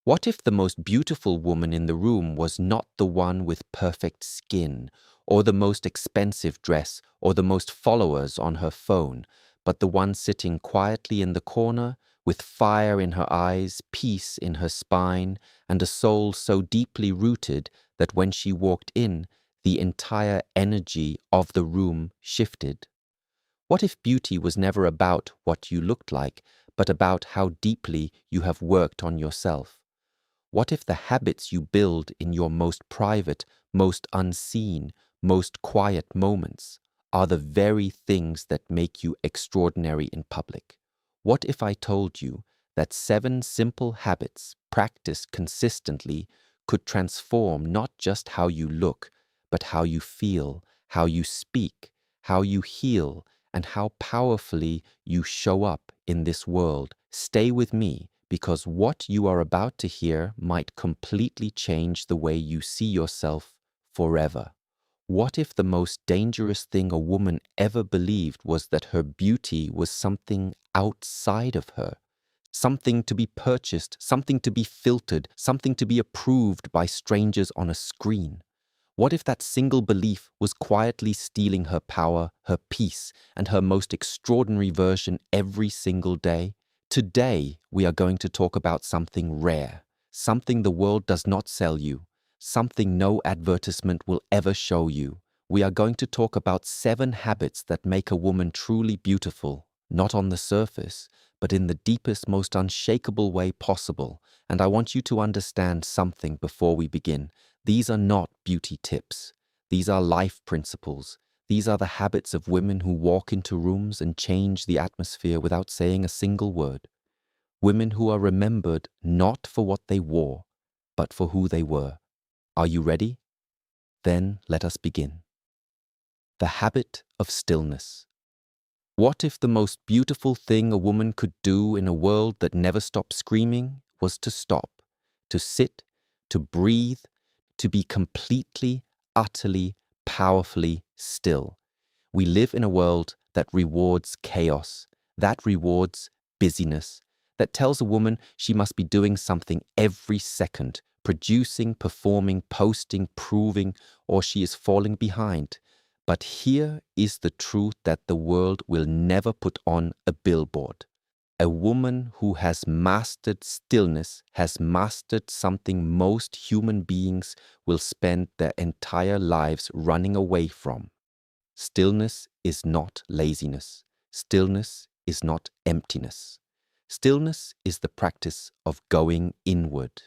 What if the most beautiful woman in the room was not the one with perfect skin, or the most expensive dress, or the most followers on her phone, but the one sitting quietly in the corner, with fire in her eyes, peace in her spine, and a soul so deeply rooted that when she walked in, the entire energy of the room shifted? What if beauty was never about what you looked like, but about how deeply you have worked on yourself? What if the habits you build in your most private, most unseen, most quiet moments are the very things that make you extraordinary in public? What if I told you that 7 simple habits practiced consistently could transform not just how you look, but how you feel, how you speak, how you heal, and how powerfully you show up in this world? Stay with me, because what you are about to hear might completely change the way you see yourself forever. What if the most dangerous thing a woman ever believed was that her beauty was something outside of her? Something to be purchased, something to be filtered, something to be approved by strangers on a screen? What if that single belief was quietly stealing her power, her peace, and her most extraordinary version every single day? Today, we are going to talk about something rare, something the world does not sell you, something no advertisement will ever show you. We are going to talk about 7 habits that make a woman truly beautiful, not on the surface, but in the deepest, most unshakable way possible. And I want you to understand something before we begin. These are not beauty tips. These are life principles. These are the habits of women who walk into rooms and change the atmosphere without saying a single word. Women who are remembered not for what they wore, but for who they were. Are you ready? Then let us begin. The habit of stillness. What if the most beautiful thing a woman could do in a world that never stopped screaming was to stop, to sit, to breathe, to be completely, utterly, powerfully still? We live in a world that rewards chaos, that rewards busyness, that tells a woman she must be doing something every second, producing, performing, posting, proving, or she is falling behind. But here is the truth that the world will never put on a billboard. A woman who has mastered stillness has mastered something most human beings will spend their entire lives running away from. Stillness is not laziness. Stillness is not emptiness. Stillness is the practice of going inward,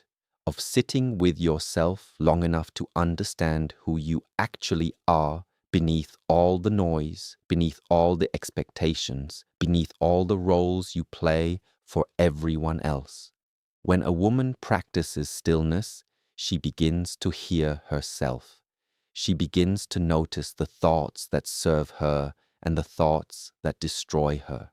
of sitting with yourself long enough to understand who you actually are beneath all the noise, beneath all the expectations, beneath all the roles you play for everyone else. When a woman practices stillness, she begins to hear herself. She begins to notice the thoughts that serve her and the thoughts that destroy her.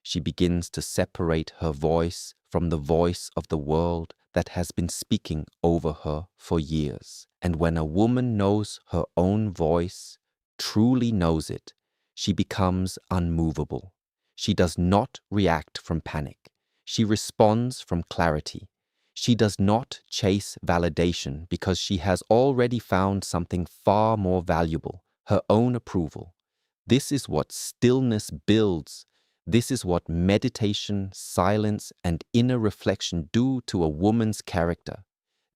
She begins to separate her voice from the voice of the world that has been speaking over her for years. And when a woman knows her own voice, truly knows it, she becomes unmovable. She does not react from panic. She responds from clarity. She does not chase validation because she has already found something far more valuable, her own approval. This is what stillness builds. This is what meditation, silence, and inner reflection do to a woman's character.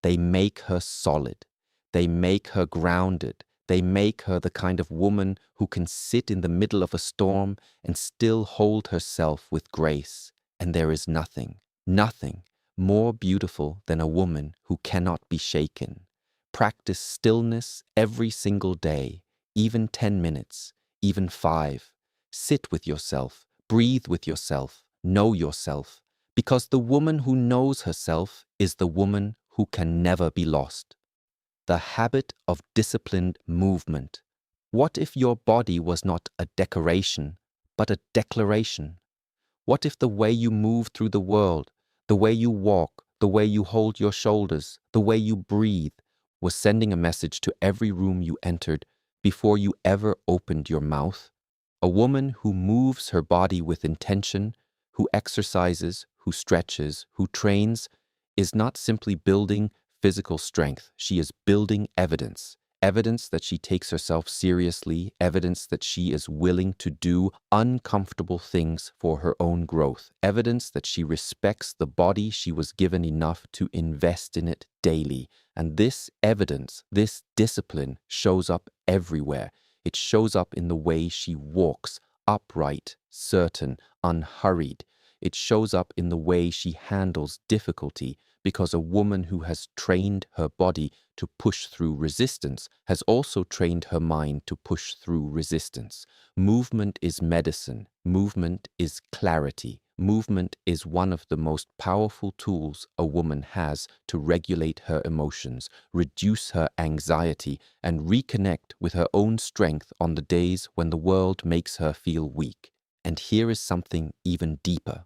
They make her solid. They make her grounded. They make her the kind of woman who can sit in the middle of a storm and still hold herself with grace. And there is nothing, nothing more beautiful than a woman who cannot be shaken. Practice stillness every single day, even 10 minutes, even 5. Sit with yourself, breathe with yourself, know yourself, because the woman who knows herself is the woman who can never be lost. The habit of disciplined movement. What if your body was not a decoration, but a declaration? What if the way you move through the world, the way you walk, the way you hold your shoulders, the way you breathe, was sending a message to every room you entered before you ever opened your mouth? A woman who moves her body with intention, who exercises, who stretches, who trains, is not simply building physical strength. She is building evidence. Evidence that she takes herself seriously, evidence that she is willing to do uncomfortable things for her own growth, evidence that she respects the body she was given enough to invest in it daily. And this evidence, this discipline shows up everywhere. It shows up in the way she walks, upright, certain, unhurried. It shows up in the way she handles difficulty, because a woman who has trained her body to push through resistance has also trained her mind to push through resistance. Movement is medicine. Movement is clarity. Movement is one of the most powerful tools a woman has to regulate her emotions, reduce her anxiety, and reconnect with her own strength on the days when the world makes her feel weak. And here is something even deeper.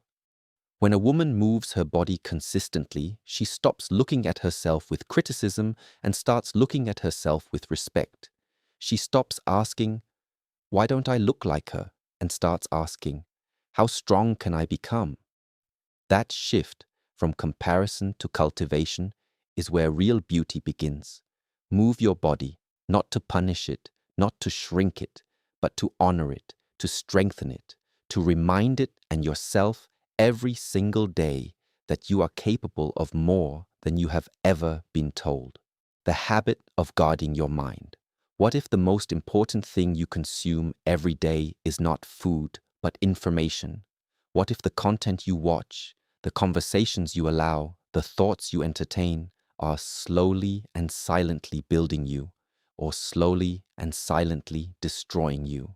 When a woman moves her body consistently, she stops looking at herself with criticism and starts looking at herself with respect. She stops asking, "Why don't I look like her?" and starts asking, "How strong can I become?" That shift from comparison to cultivation is where real beauty begins. Move your body, not to punish it, not to shrink it, but to honor it, to strengthen it, to remind it and yourself every single day that you are capable of more than you have ever been told. The habit of guarding your mind. What if the most important thing you consume every day is not food, but information? What if the content you watch, the conversations you allow, the thoughts you entertain are slowly and silently building you, or slowly and silently destroying you?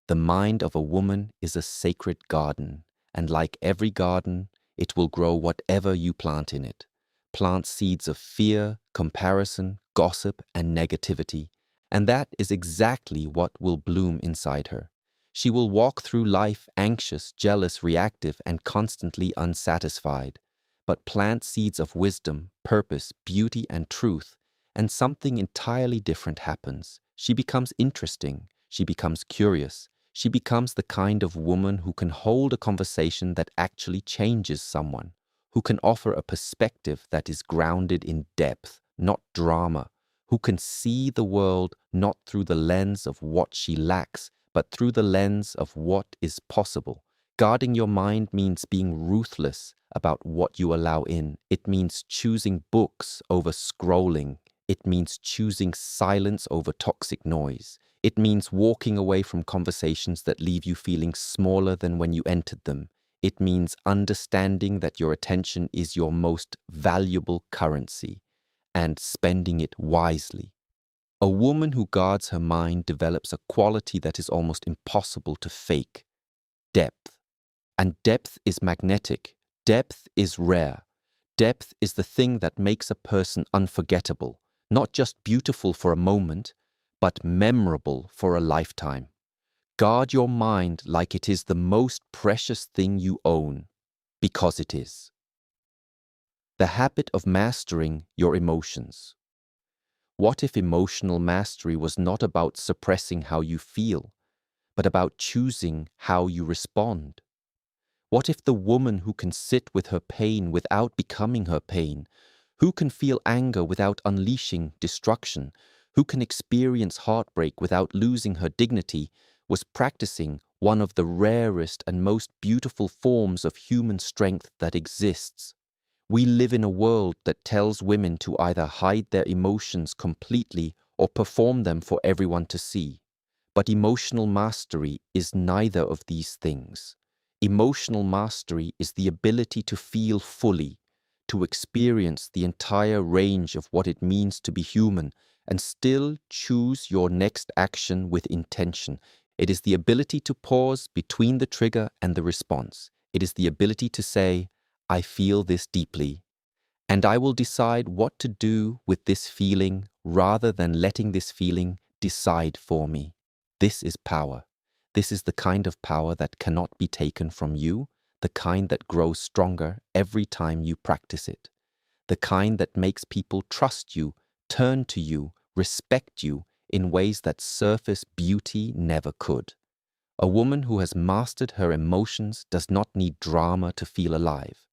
The mind of a woman is a sacred garden, and like every garden, it will grow whatever you plant in it. Plant seeds of fear, comparison, gossip, and negativity, and that is exactly what will bloom inside her. She will walk through life anxious, jealous, reactive, and constantly unsatisfied. But plant seeds of wisdom, purpose, beauty, and truth, and something entirely different happens. She becomes interesting. She becomes curious. She becomes the kind of woman who can hold a conversation that actually changes someone, who can offer a perspective that is grounded in depth, not drama, who can see the world not through the lens of what she lacks, but through the lens of what is possible. Guarding your mind means being ruthless about what you allow in. It means choosing books over scrolling. It means choosing silence over toxic noise. It means walking away from conversations that leave you feeling smaller than when you entered them. It means understanding that your attention is your most valuable currency and spending it wisely. A woman who guards her mind develops a quality that is almost impossible to fake: depth. And depth is magnetic. Depth is rare. Depth is the thing that makes a person unforgettable, not just beautiful for a moment, but memorable for a lifetime. Guard your mind like it is the most precious thing you own, because it is. The habit of mastering your emotions. What if emotional mastery was not about suppressing how you feel, but about choosing how you respond? What if the woman who can sit with her pain without becoming her pain, who can feel anger without unleashing destruction, who can experience heartbreak without losing her dignity, was practicing one of the rarest and most beautiful forms of human strength that exists? We live in a world that tells women to either hide their emotions completely or perform them for everyone to see. But emotional mastery is neither of these things. Emotional mastery is the ability to feel fully, to experience the entire range of what it means to be human, and still choose your next action with intention. It is the ability to pause between the trigger and the response. It is the ability to say, "I feel this deeply, and I will decide what to do with this feeling rather than letting this feeling decide for me." This is power. This is the kind of power that cannot be taken from you, the kind that grows stronger every time you practice it, the kind that makes people trust you, turn to you, respect you in ways that surface beauty never could. A woman who has mastered her emotions does not need drama to feel alive.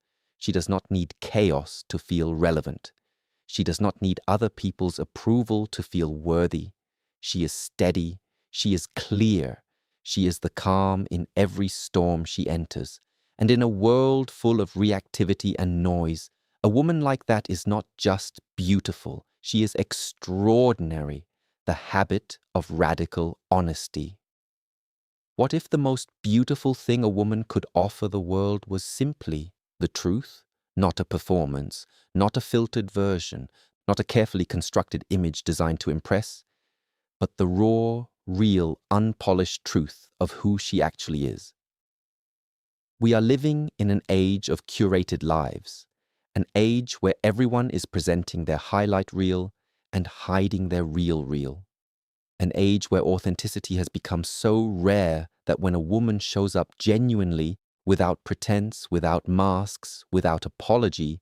She does not need chaos to feel relevant. She does not need other people's approval to feel worthy. She is steady. She is clear. She is the calm in every storm she enters. And in a world full of reactivity and noise, a woman like that is not just beautiful. She is extraordinary. The habit of radical honesty. What if the most beautiful thing a woman could offer the world was simply the truth? Not a performance, not a filtered version, not a carefully constructed image designed to impress, but the raw, real, unpolished truth of who she actually is. We are living in an age of curated lives, an age where everyone is presenting their highlight reel and hiding their real reel. An age where authenticity has become so rare that when a woman shows up genuinely, without pretense, without masks, without apology,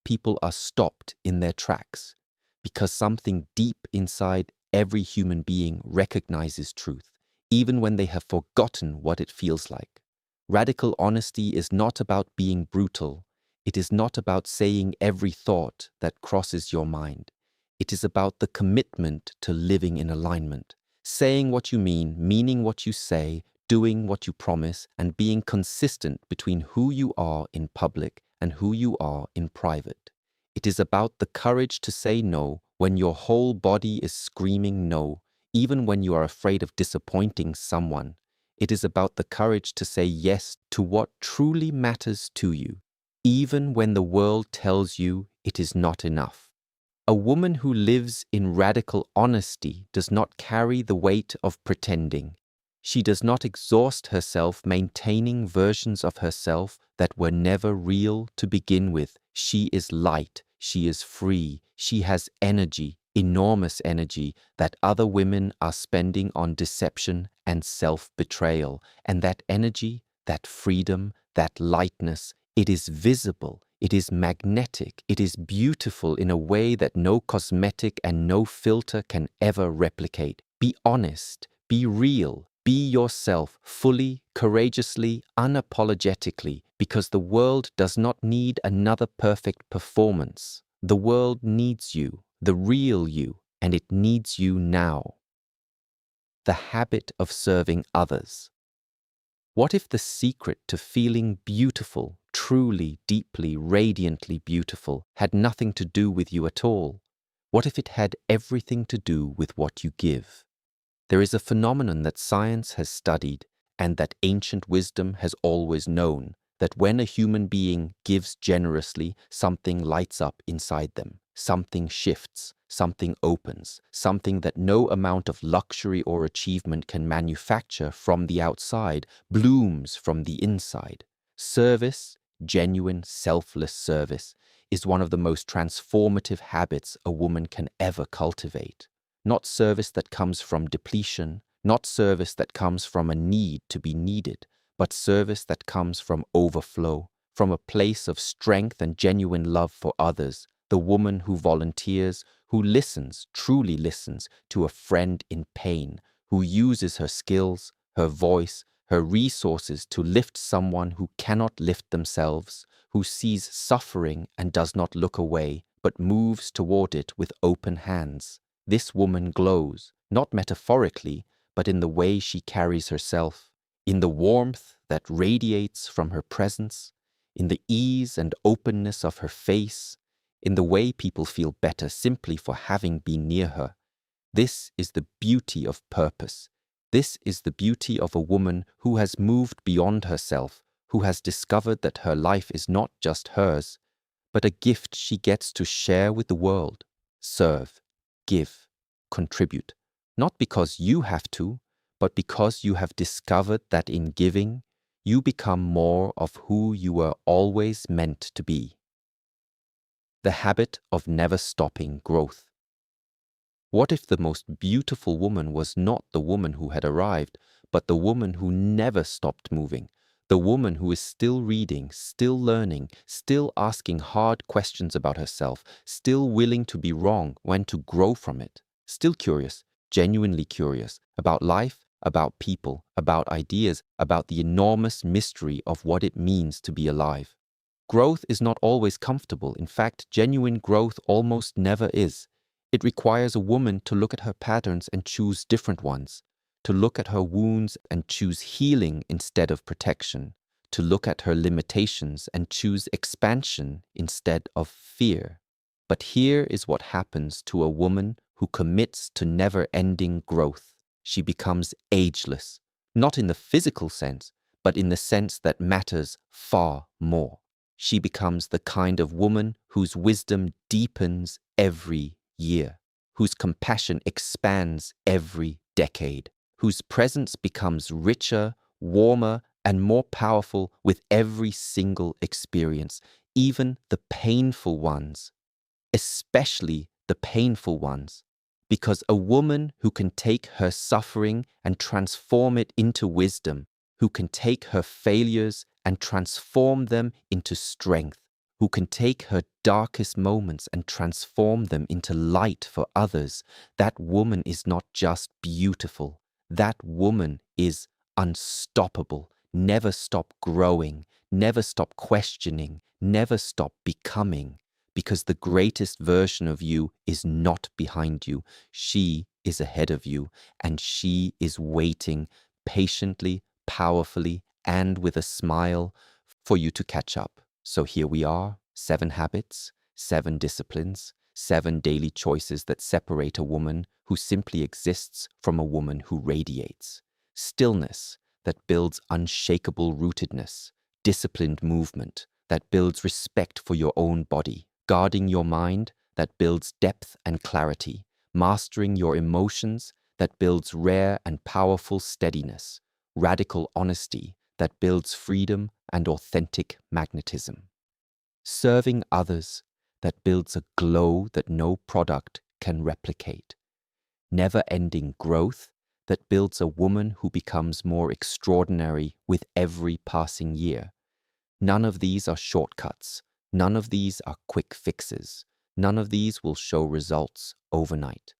people are stopped in their tracks because something deep inside every human being recognizes truth, even when they have forgotten what it feels like. Radical honesty is not about being brutal. It is not about saying every thought that crosses your mind. It is about the commitment to living in alignment, saying what you mean, meaning what you say, doing what you promise, and being consistent between who you are in public and who you are in private. It is about the courage to say no when your whole body is screaming no, even when you are afraid of disappointing someone. It is about the courage to say yes to what truly matters to you, even when the world tells you it is not enough. A woman who lives in radical honesty does not carry the weight of pretending. She does not exhaust herself maintaining versions of herself that were never real to begin with. She is light, she is free, she has energy, enormous energy that other women are spending on deception and self-betrayal. And that energy, that freedom, that lightness, it is visible. It is magnetic. It is beautiful in a way that no cosmetic and no filter can ever replicate. Be honest. Be real. Be yourself fully, courageously, unapologetically, because the world does not need another perfect performance. The world needs you, the real you, and it needs you now. The habit of serving others. What if the secret to feeling beautiful, truly, deeply, radiantly beautiful, had nothing to do with you at all? What if it had everything to do with what you give? There is a phenomenon that science has studied and that ancient wisdom has always known, that when a human being gives generously, something lights up inside them, something shifts, something opens, something that no amount of luxury or achievement can manufacture from the outside, blooms from the inside. Service, genuine, selfless service, is one of the most transformative habits a woman can ever cultivate. Not service that comes from depletion, not service that comes from a need to be needed, but service that comes from overflow, from a place of strength and genuine love for others. The woman who volunteers, who listens, truly listens to a friend in pain, who uses her skills, her voice, her resources to lift someone who cannot lift themselves, who sees suffering and does not look away, but moves toward it with open hands. This woman glows, not metaphorically, but in the way she carries herself, in the warmth that radiates from her presence, in the ease and openness of her face, in the way people feel better simply for having been near her. This is the beauty of purpose. This is the beauty of a woman who has moved beyond herself, who has discovered that her life is not just hers, but a gift she gets to share with the world. Serve, give, contribute, not because you have to, but because you have discovered that in giving, you become more of who you were always meant to be. The habit of never stopping growth. What if the most beautiful woman was not the woman who had arrived, but the woman who never stopped moving, the woman who is still reading, still learning, still asking hard questions about herself, still willing to be wrong when to grow from it, still curious, genuinely curious, about life, about people, about ideas, about the enormous mystery of what it means to be alive. Growth is not always comfortable. In fact, genuine growth almost never is. It requires a woman to look at her patterns and choose different ones, to look at her wounds and choose healing instead of protection, to look at her limitations and choose expansion instead of fear. But here is what happens to a woman who commits to never-ending growth. She becomes ageless, not in the physical sense, but in the sense that matters far more. She becomes the kind of woman whose wisdom deepens every year, whose compassion expands every decade, whose presence becomes richer, warmer, and more powerful with every single experience, even the painful ones, especially the painful ones. Because a woman who can take her suffering and transform it into wisdom, who can take her failures and transform them into strength, who can take her darkest moments and transform them into light for others, that woman is not just beautiful. That woman is unstoppable. Never stop growing, never stop questioning, never stop becoming. Because the greatest version of you is not behind you. She is ahead of you, and she is waiting patiently, powerfully, and with a smile for you to catch up. So here we are, 7 habits, 7 disciplines, 7 daily choices that separate a woman who simply exists from a woman who radiates. Stillness that builds unshakable rootedness, disciplined movement that builds respect for your own body, guarding your mind that builds depth and clarity, mastering your emotions that builds rare and powerful steadiness, radical honesty that builds freedom and authentic magnetism, serving others that builds a glow that no product can replicate, never-ending growth that builds a woman who becomes more extraordinary with every passing year. None of these are shortcuts. None of these are quick fixes. None of these will show results overnight.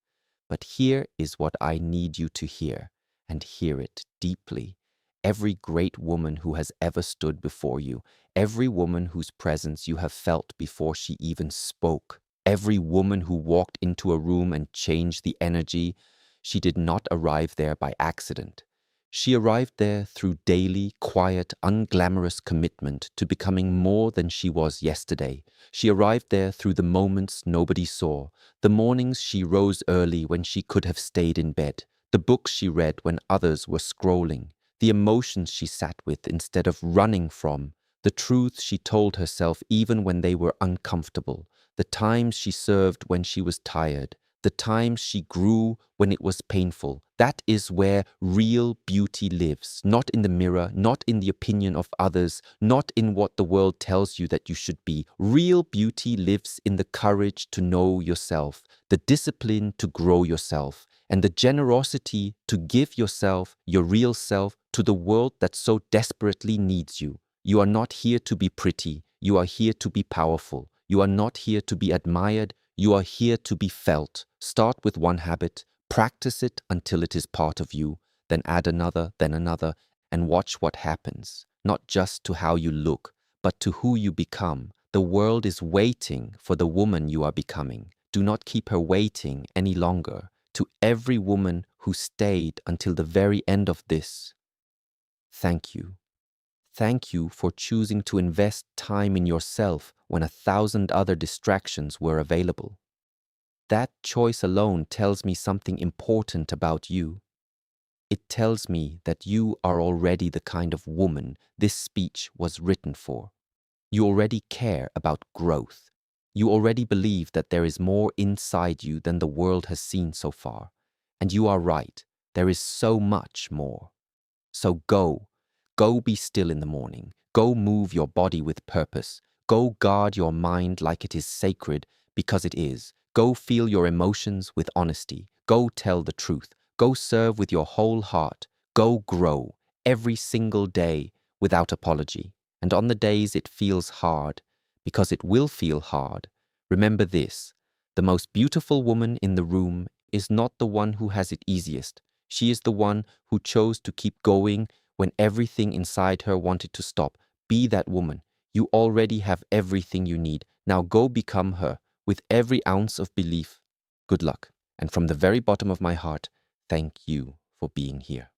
But here is what I need you to hear, and hear it deeply. Every great woman who has ever stood before you, every woman whose presence you have felt before she even spoke, every woman who walked into a room and changed the energy, she did not arrive there by accident. She arrived there through daily, quiet, unglamorous commitment to becoming more than she was yesterday. She arrived there through the moments nobody saw, the mornings she rose early when she could have stayed in bed, the books she read when others were scrolling, the emotions she sat with instead of running from, the truths she told herself even when they were uncomfortable, the times she served when she was tired, the times she grew when it was painful. That is where real beauty lives, not in the mirror, not in the opinion of others, not in what the world tells you that you should be. Real beauty lives in the courage to know yourself, the discipline to grow yourself, and the generosity to give yourself, your real self, to the world that so desperately needs you. You are not here to be pretty. You are here to be powerful. You are not here to be admired. You are here to be felt. Start with one habit, practice it until it is part of you, then add another, and watch what happens, not just to how you look, but to who you become. The world is waiting for the woman you are becoming. Do not keep her waiting any longer. To every woman who stayed until the very end of this, thank you. Thank you for choosing to invest time in yourself when 1,000 other distractions were available. That choice alone tells me something important about you. It tells me that you are already the kind of woman this speech was written for. You already care about growth. You already believe that there is more inside you than the world has seen so far. And you are right, there is so much more. So go be still in the morning. Go move your body with purpose. Go guard your mind like it is sacred, because it is. Go feel your emotions with honesty. Go tell the truth. Go serve with your whole heart. Go grow every single day without apology. And on the days it feels hard, because it will feel hard, remember this: the most beautiful woman in the room is not the one who has it easiest. She is the one who chose to keep going when everything inside her wanted to stop. Be that woman. You already have everything you need. Now go become her with every ounce of belief. Good luck. And from the very bottom of my heart, thank you for being here.